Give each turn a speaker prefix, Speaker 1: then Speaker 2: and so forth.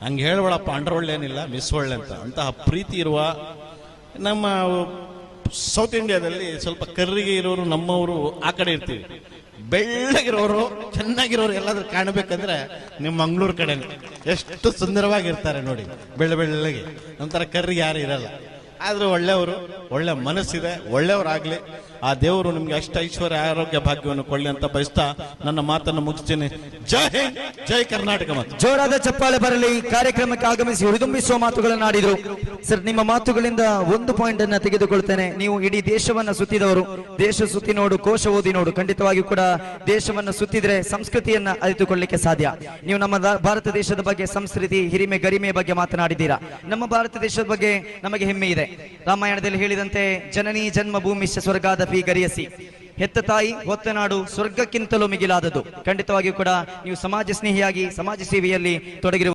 Speaker 1: ಹಂಗೆ ಹೇಳ್ಬೇಡಪ್ಪ, ಅಂಡರ್ ಒಳ್ಳೆ ಏನಿಲ್ಲ, ಮಿಸ್ ಒಳ್ಳೆ ಅಂತ. ಅಂತಹ ಪ್ರೀತಿ ಇರುವ ನಮ್ಮ ಸೌತ್ ಇಂಡಿಯಾದಲ್ಲಿ ಸ್ವಲ್ಪ ಕರ್ರಿಗೆ ಇರೋರು ನಮ್ಮವರು ಆ ಕಡೆ ಇರ್ತೀವಿ. ಬೆಳ್ಳಗಿರೋರು ಚೆನ್ನಾಗಿರೋರು ಎಲ್ಲಾದ್ರೂ ಕಾಣಬೇಕಂದ್ರೆ ನಿಮ್ಮ ಮಂಗಳೂರು ಕಡೆ ಎಷ್ಟು ಸುಂದರವಾಗಿರ್ತಾರೆ ನೋಡಿ, ಬೆಳ್ಳಗೆ. ಒಂಥರ ಕರ್ರಿಗೆ ಯಾರು ಇರಲ್ಲ. ಆದ್ರೂ ಒಳ್ಳೆಯವರು, ಒಳ್ಳೆ ಮನಸ್ಸಿದೆ, ಒಳ್ಳೆಯವರಾಗ್ಲಿ. ಆ ದೇವರು ನಿಮ್ಗೆ ಅಷ್ಟ ಐಶ್ವರ್ಯ ಆರೋಗ್ಯ ಭಾಗ್ಯವನ್ನು ಕೊಳ್ಳಿ ಅಂತ ಬಯಸ್ತಾ ನನ್ನ ಮಾತನ್ನು ಮುಗಿಸ್ತೀನಿ. ಜೈ ಹಿಂದ್, ಜೈ ಕರ್ನಾಟಕ. ಮತ್ತು
Speaker 2: ಜೋರಾದ ಚಪ್ಪಾಳೆ ಬರಲಿ. ಕಾರ್ಯಕ್ರಮಕ್ಕೆ ಆಗಮಿಸಿ ಹುರಿದುಂಬಿಸುವ ಮಾತುಗಳನ್ನು ಆಡಿದ್ರು. ಸರ್, ನಿಮ್ಮ ಮಾತುಗಳಿಂದ ಒಂದು ಪಾಯಿಂಟ್ ಅನ್ನ ತೆಗೆದುಕೊಳ್ತೇನೆ. ನೀವು ಇಡೀ ದೇಶವನ್ನ ಸುತ್ತಿದವರು. ದೇಶ ಸುತ್ತಿ ನೋಡು, ಕೋಶ ಓದಿ ನೋಡು. ಖಂಡಿತವಾಗಿಯೂ ಕೂಡ ದೇಶವನ್ನ ಸುತ್ತಿದ್ರೆ ಸಂಸ್ಕೃತಿಯನ್ನ ಅರಿತುಕೊಳ್ಳಿಕ್ಕೆ ಸಾಧ್ಯ. ನೀವು ನಮ್ಮ ಭಾರತ ದೇಶದ ಬಗ್ಗೆ, ಸಂಸ್ಕೃತಿ, ಹಿರಿಮೆ, ಗರಿಮೆಯ ಬಗ್ಗೆ ಮಾತನಾಡಿದ್ದೀರಾ. ನಮ್ಮ ಭಾರತ ದೇಶದ ಬಗ್ಗೆ ನಮಗೆ ಹೆಮ್ಮೆ ಇದೆ. ರಾಮಾಯಣದಲ್ಲಿ ಹೇಳಿದಂತೆ ಜನನಿ ಜನ್ಮ ಭೂಮಿಶ್ಚ ಸ್ವರ್ಗಾದಪಿ ಗರಿಯಸಿ, ಹೆತ್ತ ತಾಯಿ ಹೊತ್ತ ನಾಡು ಸ್ವರ್ಗಕ್ಕಿಂತಲೂ ಮಿಗಿಲಾದದು. ಖಂಡಿತವಾಗಿಯೂ ಕೂಡ ನೀವು ಸಮಾಜ ಸ್ನೇಹಿಯಾಗಿ ಸಮಾಜ ಸೇವೆಯಲ್ಲಿ ತೊಡಗಿರುವ